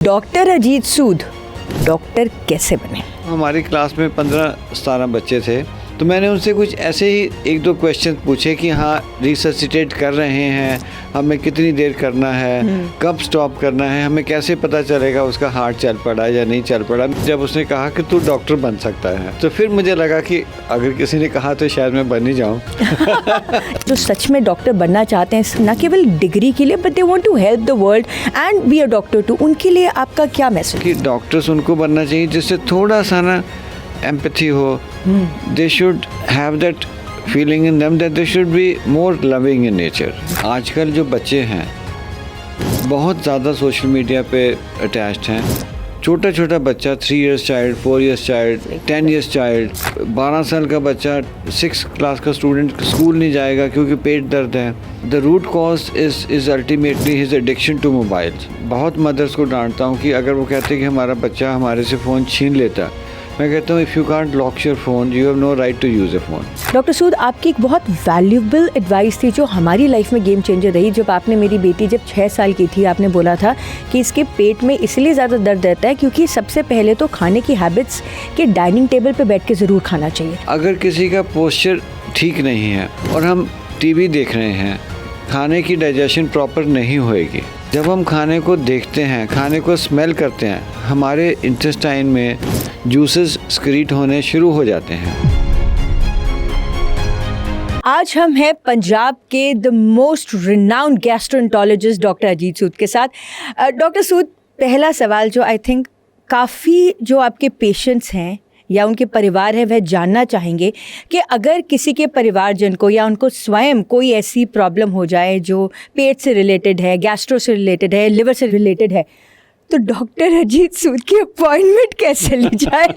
Doctor Ajit Sood doctor कैसे बने? हमारी क्लास में 15-17 बच्चे थे, तो मैंने उनसे कुछ ऐसे ही एक दो क्वेश्चन पूछे कि हाँ रिससिटेट कर रहे हैं, हमें कितनी देर करना है, कब स्टॉप करना है, हमें कैसे पता चलेगा उसका हार्ट चल पड़ा या नहीं चल पड़ा। जब उसने कहा कि तू डॉक्टर बन सकता है, तो फिर मुझे लगा कि अगर किसी ने कहा तो शायद मैं बन ही जाऊँ। जो सच में डॉक्टर बनना चाहते हैं, न केवल डिग्री के लिए but they want to help the world and be a doctor too, उनके लिए आपका क्या मैसेज? कि डॉक्टर्स उनको बनना चाहिए जिससे थोड़ा सा ना एम्पैथी हो। They should have that feeling in them that they should be more loving in nature. आजकल जो बच्चे हैं बहुत ज़्यादा सोशल मीडिया पे अटैच्ड हैं। छोटा छोटा बच्चा 3 years child, 4 years child, 10 years child, 12 साल का बच्चा, 6th क्लास का स्टूडेंट स्कूल नहीं जाएगा क्योंकि पेट दर्द है। The root cause is ultimately his addiction to mobiles. बहुत मदर्स को डांटता हूँ कि अगर वो कहते हैं कि हमारा बच्चा हमारे से फ़ोन छीन लेता, मैं कहता हूँ if you can't lock your phone you have no right to use a phone. Doctor Sood, आपकी एक बहुत वैल्यूएबल एडवाइस थी जो हमारी लाइफ में गेम चेंजर रही। जब आपने, मेरी बेटी जब 6 साल की थी, आपने बोला था कि इसके पेट में इसलिए ज़्यादा दर्द रहता है क्योंकि सबसे पहले तो खाने की हैबिट्स के डाइनिंग टेबल पे बैठ के ज़रूर खाना चाहिए। अगर किसी का पोस्चर ठीक नहीं है और हम टीवी देख रहे हैं, खाने की डाइजेशन प्रॉपर नहीं होएगी। जब हम खाने को देखते हैं, खाने को स्मेल करते हैं, हमारे इंटेस्टाइन में जूसेस स्क्रीट होने शुरू हो जाते हैं। आज हम हैं पंजाब के the most renowned gastroenterologist doctor Ajit Sood के साथ। डॉक्टर सूद, पहला सवाल जो आई थिंक काफ़ी जो आपके पेशेंट्स हैं या उनके परिवार है वह जानना चाहेंगे कि अगर किसी के परिवारजन को या उनको स्वयं कोई ऐसी प्रॉब्लम हो जाए जो पेट से रिलेटेड है, गैस्ट्रो से रिलेटेड है, लिवर से रिलेटेड है, तो डॉक्टर अजीत सूद की अपॉइंटमेंट कैसे ली जाए?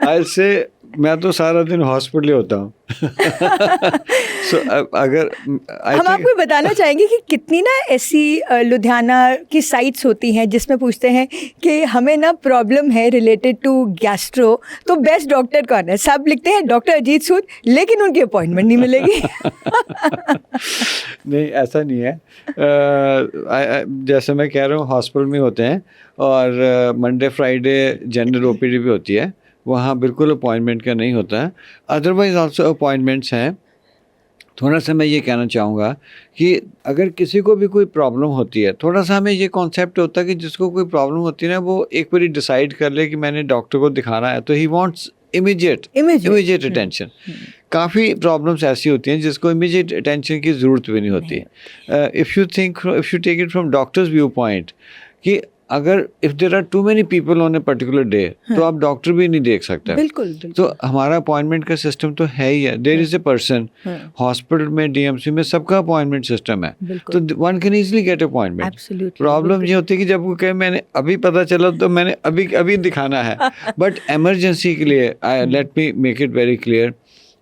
I'll say मैं तो सारा दिन हॉस्पिटल होता हूँ। अगर हम आपको बताना चाहेंगे कि कितनी ना ऐसी लुधियाना की साइट्स होती हैं जिसमें पूछते हैं कि हमें ना प्रॉब्लम है रिलेटेड टू गैस्ट्रो, तो बेस्ट डॉक्टर कौन है? सब लिखते हैं डॉक्टर अजीत सूद, लेकिन उनकी अपॉइंटमेंट नहीं मिलेगी। नहीं, ऐसा नहीं है। जैसे मैं कह रहा हूँ हॉस्पिटल में होते हैं और मंडे फ्राइडे जनरल ओपीडी भी होती है, वहाँ बिल्कुल अपॉइंटमेंट का नहीं होता है। अदरवाइज आल्सो अपॉइंटमेंट्स हैं। थोड़ा सा मैं ये कहना चाहूँगा कि अगर किसी को भी कोई प्रॉब्लम होती है, थोड़ा सा हमें ये कॉन्सेप्ट होता है कि जिसको कोई प्रॉब्लम होती है ना, वो एक बार डिसाइड कर ले कि मैंने डॉक्टर को दिखाना है, तो ही वांट्स इमीडिएट अटेंशन। काफ़ी प्रॉब्लम्स ऐसी होती हैं जिसको इमीडिएट अटेंशन की ज़रूरत भी नहीं होती। If you take it from doctor's view point कि अगर if there are too many people on a particular day, तो आप डॉक्टर भी नहीं देख सकते। बिल्कुल। तो हमारा अपॉइंटमेंट का सिस्टम तो है ही है। There is a person, hospital में, डीएमसी में सबका अपॉइंटमेंट सिस्टम है, तो one can easily get appointment. Problem ये होती है कि जब वो कहे मैंने अभी पता चला तो मैंने अभी दिखाना है। बट एमरजेंसी के लिए, let me make it very clear,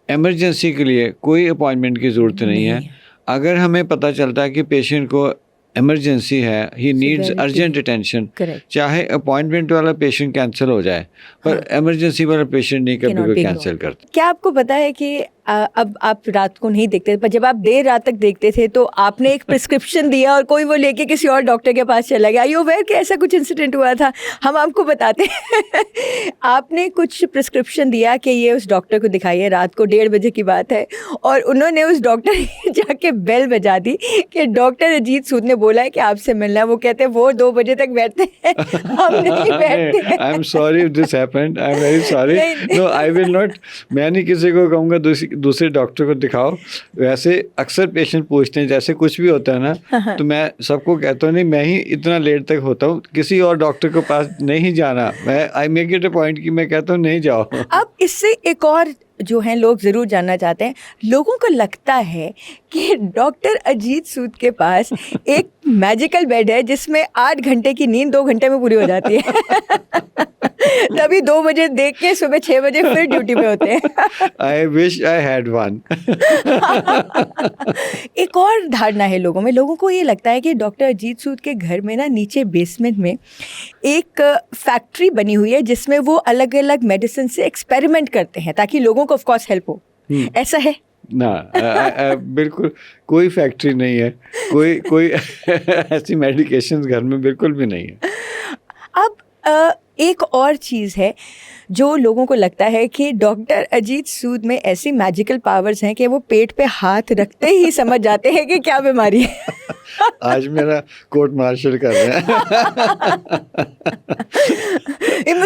emergency के लिए कोई अपॉइंटमेंट की ज़रूरत नहीं है। अगर हमें पता चलता है कि पेशेंट को इमरजेंसी है, ही नीड्स अर्जेंट अटेंशन, चाहे अपॉइंटमेंट वाला पेशेंट कैंसिल हो जाए, पर इमरजेंसी वाला पेशेंट नहीं कभी भी कैंसिल करता। क्या आपको पता है कि अब आप रात को नहीं देखते, पर जब आप देर रात तक देखते थे तो आपने एक प्रिस्क्रिप्शन दिया और कोई वो लेके किसी और डॉक्टर के पास चला गया? यू अवेयर कि ऐसा कुछ इंसिडेंट हुआ था? हम आपको बताते हैं। आपने कुछ प्रिस्क्रिप्शन दिया कि ये उस डॉक्टर को दिखाइए, रात को 1:30 बजे की बात है, और उन्होंने उस डॉक्टर की जाके बेल बजा दी कि डॉक्टर अजीत सूद ने बोला है कि आपसे मिलना है। वो कहते हैं वो 2 बजे तक बैठते हैं, हम नहीं बैठते। I am sorry if this happened, I am very sorry. No, I will not. मैं नहीं किसी को कहूँगा दूसरे डॉक्टर को दिखाओ। वैसे अक्सर पेशेंट पूछते हैं, जैसे कुछ भी होता है ना, तो मैं सबको कहता हूँ नहीं, मैं ही इतना लेट तक होता हूँ, किसी और डॉक्टर के पास नहीं जाना। मैं I make it a point कि मैं कहता हूँ नहीं जाओ। अब इससे एक और जो हैं लोग ज़रूर जानना चाहते हैं, लोगों को लगता है कि डॉक्टर अजीत सूद के पास एक मैजिकल बेड है जिसमें 8 घंटे की नींद 2 घंटे में पूरी हो जाती है। तभी 2 बजे देख के सुबह 6 बजे फिर ड्यूटी पे होते हैं। आई विश आई हैड वन। एक और धारणा है लोगों में, लोगों को ये लगता है कि डॉक्टर अजीत सूद के घर में ना नीचे बेसमेंट में एक फैक्ट्री बनी हुई है जिसमें वो अलग अलग मेडिसिन से एक्सपेरिमेंट करते हैं ताकि लोगों को ऑफ कोर्स हेल्प हो। ऐसा है? ना बिल्कुल कोई फैक्ट्री नहीं है, कोई ऐसी मेडिकेशंस घर में बिल्कुल भी नहीं है। अब एक और चीज़ है जो लोगों को लगता है कि डॉक्टर अजीत सूद में ऐसी मैजिकल पावर्स हैं कि वो पेट पे हाथ रखते ही समझ जाते हैं कि क्या बीमारी है। आज मेरा कोर्ट मार्शल कर रहे हैं।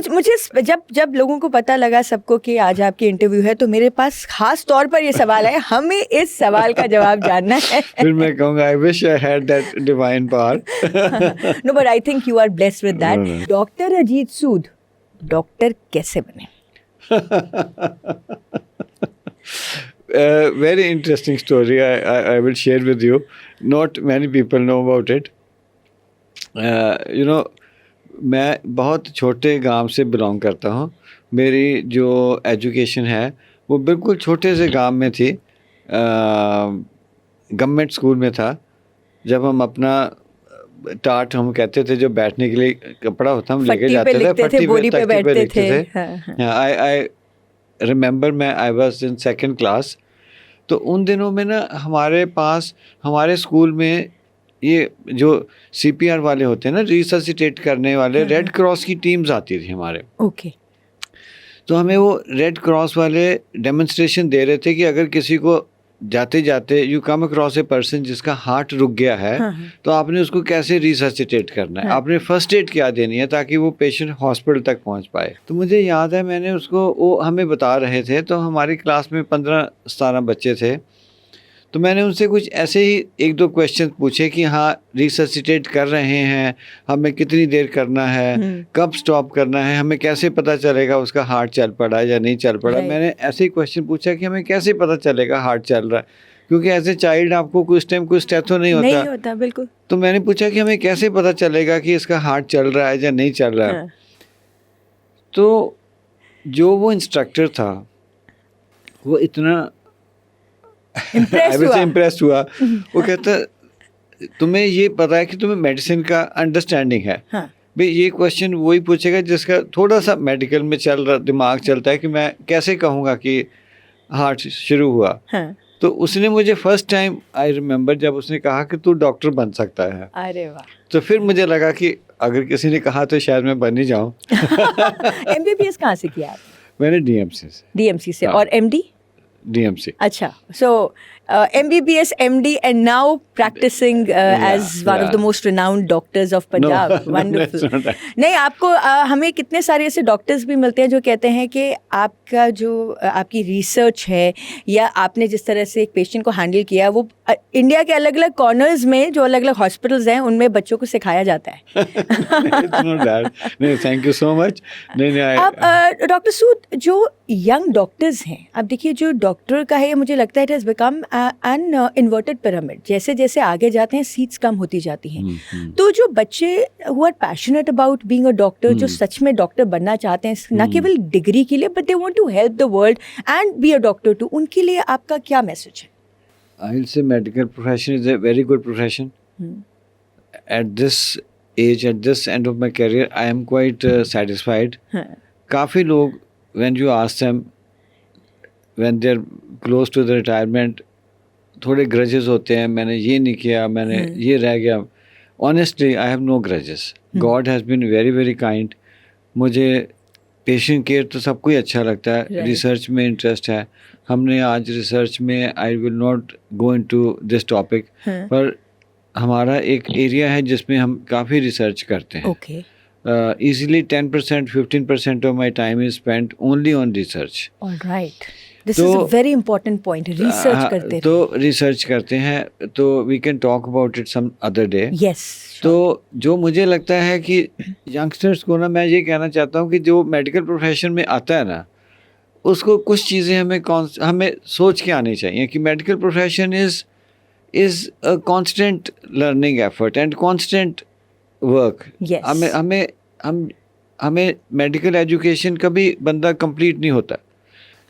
मुझे जब लोगों को पता लगा सबको कि आज आपकी इंटरव्यू है, तो मेरे पास खास तौर पर ये सवाल है, हमें इस सवाल का जवाब जानना है। फिर मैं कहूँगा I wish I had that divine power. No but I think you are blessed with No, that. Doctor Ajit Sood doctor कैसे बने? Very interesting story. I will share with you. Not many people know about it. You know, मैं बहुत छोटे गांव से belong करता हूँ। मेरी जो एजुकेशन है वो बिल्कुल छोटे से गांव में थी। गवर्नमेंट स्कूल में था। जब हम अपना टाट हम कहते थे, जो बैठने के लिए कपड़ा होता हम लेके जाते थे, फट्टी बोरी पे बैठते थे। आई रिमेंबर मैं I was in second class. तो उन दिनों में ना हमारे पास हमारे स्कूल में ये जो CPR वाले होते हैं ना, रिससिटेट करने वाले, रेड क्रॉस की टीम्स आती थी हमारे। ओके। तो हमें वो रेड क्रॉस वाले डेमोन्स्ट्रेशन दे रहे थे कि अगर किसी को जाते जाते you come across a person जिसका हार्ट रुक गया है, तो आपने उसको कैसे रिससिटेट करना है, आपने फर्स्ट एड क्या देनी है ताकि वो पेशेंट हॉस्पिटल तक पहुंच पाए। तो मुझे याद है मैंने उसको, वो हमें बता रहे थे। तो हमारी क्लास में 15-17 बच्चे थे। तो मैंने उनसे कुछ ऐसे ही 1-2 क्वेश्चन पूछे कि हाँ रिससिटेट कर रहे हैं, हमें कितनी देर करना है, कब स्टॉप करना है, हमें कैसे पता चलेगा उसका हार्ट चल पड़ा या नहीं चल पड़ा। मैंने ऐसे ही क्वेश्चन पूछा कि हमें कैसे पता चलेगा हार्ट चल रहा है, क्योंकि एज ए चाइल्ड आपको कुछ टाइम कुछ स्टेथो नहीं होता बिल्कुल। तो मैंने पूछा कि हमें कैसे पता चलेगा कि इसका हार्ट चल रहा है या नहीं चल रहा है। तो जो वो इंस्ट्रक्टर था वो इतना इम्प्रेस्ड हुआ। वो कहता तुम्हें ये पता है कि तुम्हें मेडिसिन का अंडरस्टैंडिंग है। भाई ये क्वेश्चन वही पूछेगा जिसका थोड़ा सा मेडिकल में दिमाग चलता है कि मैं कैसे कहूँगा कि हार्ट शुरू हुआ। तो उसने मुझे फर्स्ट टाइम आई रिमेम्बर जब उसने कहा कि तू डॉक्टर बन सकता है। अरे वाह। तो फिर मुझे लगा कि अगर किसी ने कहा तो शायद मैं बन ही जाऊँ। MBBS कहाँ से किया आप? मैंने DMC से। और MD? DMC. अच्छा, so MBBS, MD, and now practicing as one of the most renowned doctors of Punjab. No, Wonderful. that's not right. नहीं, आपको हमें कितने सारे ऐसे डॉक्टर्स भी मिलते हैं जो कहते हैं कि आपका जो आपकी रिसर्च है या आपने जिस तरह से एक पेशेंट को हैंडल किया वो इंडिया के अलग अलग कॉर्नर्स में जो अलग अलग हॉस्पिटल्स हैं उनमें बच्चों को सिखाया जाता है। It's not that. नहीं, thank you so much. नहीं, अब डॉक्टर सूद, जो यंग डॉक्टर्स हैं, अब देखिए जो डॉक्टर का है मुझे लगता है it has become an inverted pyramid. जैसे जैसे आगे जाते हैं सीट्स कम होती जाती हैं। तो जो बच्चे who are passionate about being a doctor, जो सच में डॉक्टर बनना चाहते हैं ना केवल डिग्री के लिए but they want to help the world and be a doctor too, उनके लिए आपका क्या मैसेज है? I will say medical profession is a very good profession. At this age, at this end of my career, I am quite satisfied. काफ़ी लोग when you ask them when they are close to the retirement, थोड़े grudges होते हैं, मैंने ये नहीं किया, मैंने ये रह गया। Honestly, I have no grudges. God has been very very kind. मुझे पेशेंट केयर तो सब कुछ अच्छा लगता है। रिसर्च में इंटरेस्ट है। हमने आज रिसर्च में, आई will not go into this topic, पर हमारा एक एरिया है जिसमें हम काफ़ी रिसर्च करते हैं। Easily 10% 15% of my time is spent only on research. Alright, this is a very important point. Research करते हैं, तो रिसर्च करते हैं, तो we can talk about it some other day. Yes. तो जो मुझे लगता है कि यंगस्टर्स को ना, मैं ये कहना चाहता हूँ कि जो मेडिकल प्रोफेशन में आता है ना, उसको कुछ चीज़ें हमें सोच के आनी चाहिए कि medical profession is a constant learning effort and constant work. हमें मेडिकल एजुकेशन कभी बंदा कंप्लीट नहीं होता।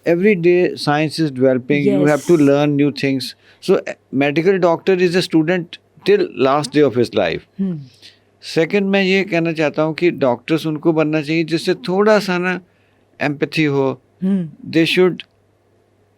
Every day science is developing, you have to learn new things. So medical doctor is a student till last day of his life. Second, मैं ये कहना चाहता हूँ कि डॉक्टर्स उनको बनना चाहिए जिससे थोड़ा सा ना एम्पैथी हो। They should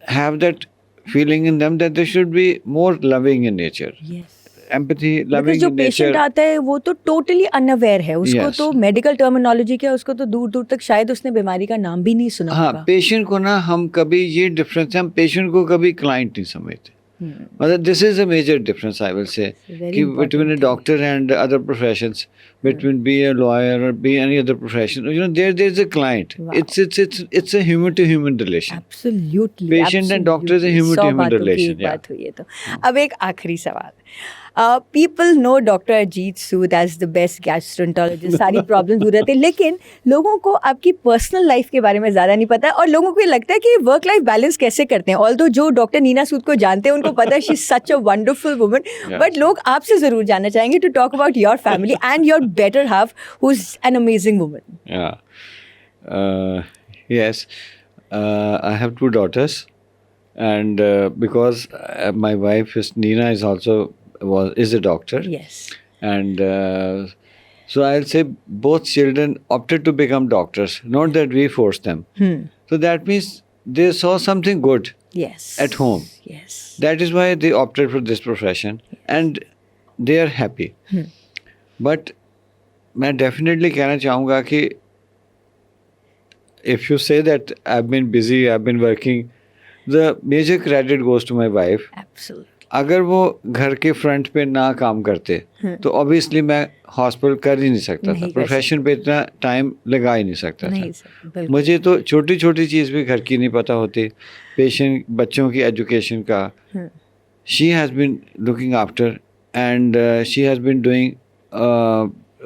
have that feeling in them that they should be more loving in nature. Yes. Empathy, Because loving जो in nature. पेशेंट आता है वो तो टोटली अनअवेयर है, उसको Yes. तो मेडिकल टर्मिनोलॉजी क्या, उसको तो दूर दूर तक शायद उसने बीमारी का नाम भी नहीं सुना हाँ, होगा। पेशेंट को ना हम कभी, ये डिफरेंस है, हम पेशेंट को कभी क्लाइंट नहीं समझते। मतलब this is a major difference I will say very कि important between a thing. Doctor and other professions, between be a lawyer और be any other profession, you know there is a client, Wow. It's a human to human relation. Absolutely, Patient and doctor is a absolutely. human to 100 human बातों की relation, एक yeah. बात हुई है तो। अब एक आखिरी सवाल, people know doctor Ajit Sood as the best gastroenterologist, सारी प्रॉब्लम दूर रहती है, लेकिन लोगों को आपकी पर्सनल लाइफ के बारे में ज़्यादा नहीं पता है, और लोगों को ये लगता है कि वर्क लाइफ बैलेंस कैसे करते हैं। ऑल्दो जो डॉक्टर नीना सूद को जानते हैं उनको पता है she is such a wonderful woman, Yeah. But लोग आपसे ज़रूर जानना चाहेंगे to talk about your family and your better half who is an amazing woman. Yeah. Yes. I have two daughters, and because my wife is Nina is a doctor, yes, and so I'll say both children opted to become doctors, not that we forced them. So that means they saw something good yes at home. Yes, That is why they opted for this profession, and they are happy. But मैं definitely कहना चाहूँगा कि if you say that I've been busy, I've been working, the major credit goes to my wife. Absolutely, अगर वो घर के front पे ना काम करते तो ऑब्वियसली मैं हॉस्पिटल कर ही नहीं सकता नहीं था, कर प्रोफेशन पे इतना टाइम लगा ही नहीं सकता नहीं था। सर, बिल्कुल, मुझे तो छोटी छोटी चीज़ भी घर की नहीं पता होती, पेशेंट बच्चों की एजुकेशन का she has been looking after, and she has been doing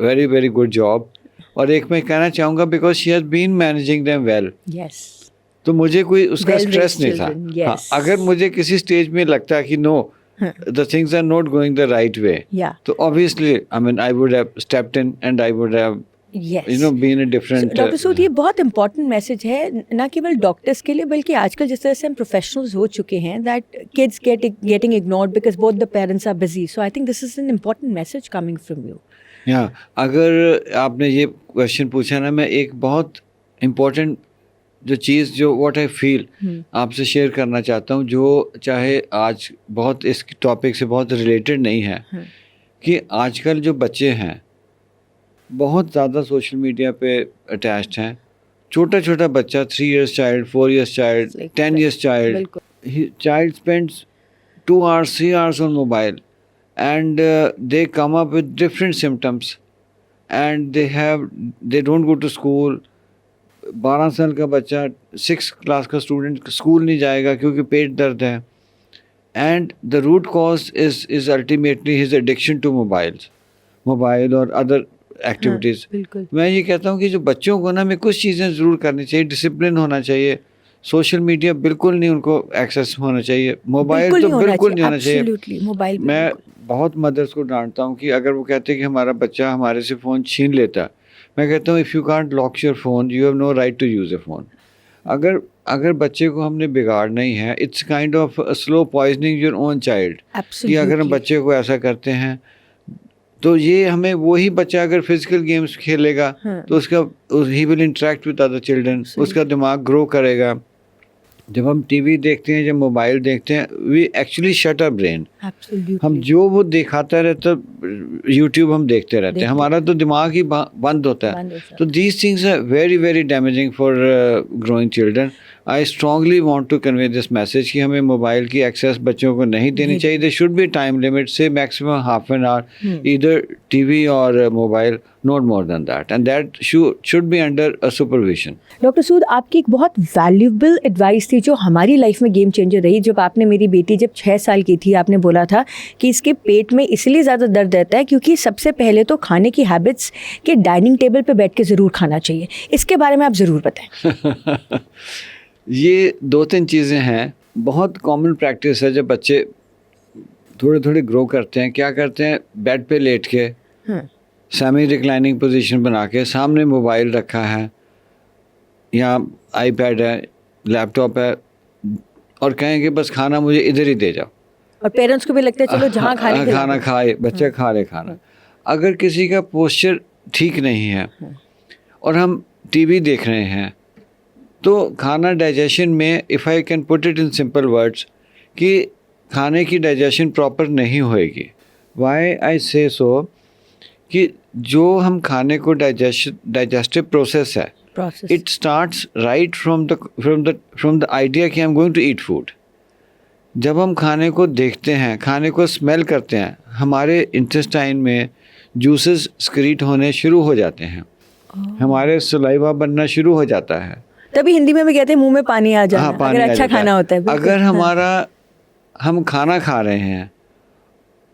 very very good job. और एक मैं कहना चाहूँगा because she has been managing them well, yes, तो मुझे कोई उसका Well-raised स्ट्रेस नहीं था। children, yes. हाँ, अगर मुझे किसी स्टेज में लगता कि no the things are not going the right way, या, तो obviously I mean I would have stepped in and I would have yes, you know been a different. Doctor Sood, ये बहुत इंपॉर्टेंट मैसेज है, ना केवल डॉक्टर्स के लिए बल्कि आजकल जिस तरह से हम प्रोफेशनल्स हो चुके हैं, that kids getting ignored because both the parents are busy, so I think this is an important message coming from you. या अगर आपने ये क्वेश्चन पूछा ना, मैं एक बहुत इम्पोर्टेंट जो चीज़ जो व्हाट आई फील आपसे शेयर करना चाहता हूँ, जो चाहे आज बहुत इस टॉपिक से बहुत रिलेटेड नहीं है, कि आजकल जो बच्चे हैं बहुत ज़्यादा सोशल मीडिया पे अटैच्ड हैं। छोटा छोटा बच्चा 3 years child, 4 years child, 10 years child, बिल्कुल, child spends 2 hours, 3 hours on mobile, and they come up with different symptoms, and they don't go to school. 12 साल का बच्चा 6th क्लास का स्टूडेंट स्कूल नहीं जाएगा क्योंकि पेट दर्द है, and the root cause is ultimately his addiction to mobile और अदर एक्टिविटीज़। बिल्कुल, मैं ये कहता हूँ कि जो बच्चों को ना हमें कुछ चीज़ें ज़रूर करनी चाहिए, डिसिप्लिन होना चाहिए, सोशल मीडिया बिल्कुल नहीं उनको एक्सेस होना चाहिए, मोबाइल तो बिल्कुल नहीं होना चाहिए। absolutely, मोबाइल मैं बहुत मदर्स को डांटता हूँ कि अगर वो कहते हैं कि हमारा बच्चा हमारे से फ़ोन छीन लेता है, मैं कहता हूँ if you can't lock your phone you have no right to use a phone. अगर बच्चे को हमने बिगाड़ना ही है, it's kind of slow poisoning your own child, कि अगर हम बच्चे को ऐसा करते हैं तो ये हमें वही बच्चा अगर फिजिकल गेम्स खेलेगा तो उसका he will interact with other children, उसका दिमाग ग्रो करेगा। जब हम टीवी देखते हैं, जब मोबाइल देखते हैं, we actually shut our brain. हम जो वो दिखाता रहता यूट्यूब हम देखते रहते हैं, हमारा तो दिमाग ही बंद होता है। तो these things are very very damaging for growing children. I strongly want to convey this message कि हमें मोबाइल की एक्सेस बच्चों को नहीं देनी चाहिए। They should be time limit, say maximum half an hour either TV और mobile, not more than that, and that should be under a supervision. Doctor Sood, आपकी एक बहुत वैल्यूएबल एडवाइस थी जो हमारी लाइफ में गेम चेंजर रही। जब आपने मेरी बेटी जब 6 साल की थी, आपने बोला था कि इसके पेट में इसलिए ज़्यादा दर्द रहता है क्योंकि सबसे पहले तो खाने की हैबिट्स के डाइनिंग टेबल पे बैठ के ज़रूर खाना चाहिए। इसके बारे में आप ज़रूर बताएं। ये 2-3 चीज़ें हैं, बहुत कॉमन प्रैक्टिस है। जब बच्चे थोड़े थोड़े ग्रो करते हैं, क्या करते हैं, बेड पे लेट के सेमी रिक्लाइनिंग पोजीशन बना के, सामने मोबाइल रखा है या आईपैड है, लैपटॉप है, और कहेंगे बस खाना मुझे इधर ही दे जाओ, और पेरेंट्स को भी लगता है चलो जहाँ खाना खाए बच्चा, खा ले खाना। अगर किसी का पोस्चर ठीक नहीं है और हम टीवी देख रहे हैं, तो खाना डाइजेशन में, if I can put it in simple words, कि खाने की डाइजेशन प्रॉपर नहीं होएगी। वाई आई से सो कि जो हम खाने को डाइजेस्टिव प्रोसेस है, process it starts right from the idea कि I am going to eat food. जब हम खाने को देखते हैं, खाने को स्मेल करते हैं, हमारे इंटेस्टाइन में जूसेस स्क्रीट होने शुरू हो जाते हैं, हमारे सलाइवा बनना शुरू हो जाता है। तभी हिंदी में भी कहते हैं मुंह में पानी आ जाना, पानी अगर आ अच्छा जाता खाना होता है। बिल्कुल, अगर हाँ। हम खाना खा रहे हैं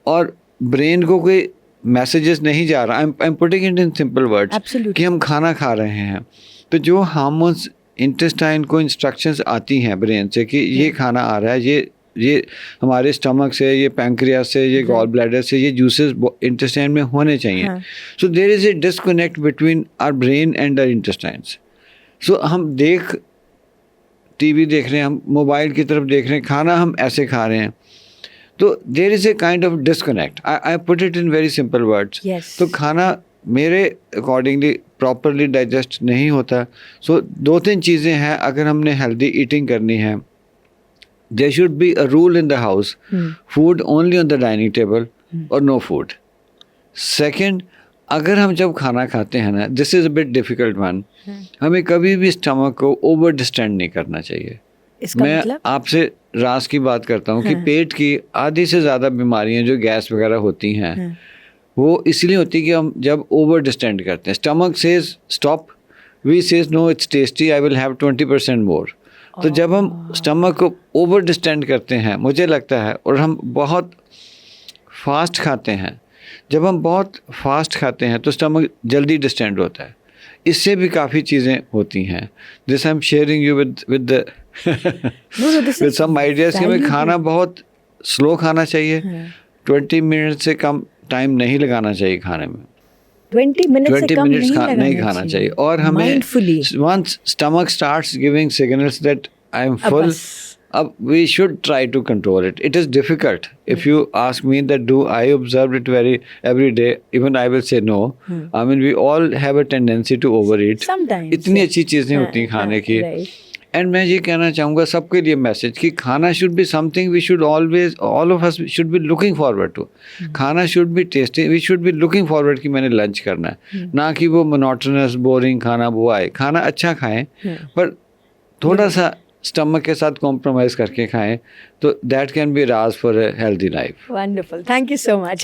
और ब्रेन को कोई मैसेजेस नहीं जा रहा, I am putting it in simple words, Absolutely. कि हम खाना खा रहे हैं, तो जो हार्मोन्स इंटेस्टाइन को इंस्ट्रक्शंस आती हैं ब्रेन से कि ये खाना आ रहा है, ये हमारे स्टमक से, ये पैंक्रियास से, ये गॉल ब्लैडर से, ये जूसेस इंटेस्टाइन में होने चाहिए। हाँ। So there is a disconnect between our brain and our intestines. So हम टीवी देख रहे हैं, हम मोबाइल की तरफ देख रहे हैं, खाना हम ऐसे खा रहे हैं, तो there is a kind of disconnect. I put it in very simple words. Yes. तो खाना मेरे अकॉर्डिंगली प्रॉपरली डाइजेस्ट नहीं होता। सो 2-3 चीज़ें हैं, अगर हमने हेल्दी ईटिंग करनी है, there should be a rule in the house, food only on the dining table और नो फूड। सेकंड, अगर हम जब खाना खाते हैं ना, this is a bit difficult one, हमें कभी भी स्टमक को ओवर डिस्टेंड नहीं करना चाहिए। इसका मैं मतलब आपसे रास की बात करता हूँ कि पेट की आधी से ज़्यादा बीमारियाँ जो गैस वगैरह होती हैं, वो इसलिए होती है कि हम जब ओवर डिस्टेंड करते हैं। Stomach says stop, we says no it's tasty, I will have 20% more. तो जब हम स्टमक को ओवर डिस्टेंड करते हैं, मुझे लगता है, और हम बहुत फास्ट खाते हैं, जब हम बहुत फास्ट खाते हैं तो स्टमक जल्दी डिस्टेंड होता है। इससे भी काफ़ी चीज़ें होती हैं। This I am sharing you with with some ideas कि हमें खाना बहुत स्लो खाना चाहिए, 20 मिनट से कम टाइम नहीं लगाना चाहिए खाने में, 20 मिनट से 20 कम मिनट्स नहीं नहीं खाना चाहिए। और हमें Mindfully. once stomach starts giving signals that I am अब full, बस। अब we should try to control it. It is difficult. If you ask me that do I observe it every day, even I will say no. I mean, we all have a tendency to overeat. Sometimes, इतनी yeah. अच्छी चीज़ें होती हैं खाने की। right. And मैं ये कहना चाहूँगा सबके लिए मैसेज कि खाना should be something we should always, all of us should be looking forward to. खाना should be tasty, we should be looking forward कि मैंने लंच करना है, ना कि वो मोनोटोनस बोरिंग खाना वो आए। खाना अच्छा खाएं, पर थोड़ा सा स्टमक के साथ कॉम्प्रोमाइज़ करके खाएं, तो that can be Raj for a healthy life. Wonderful. Thank you so much.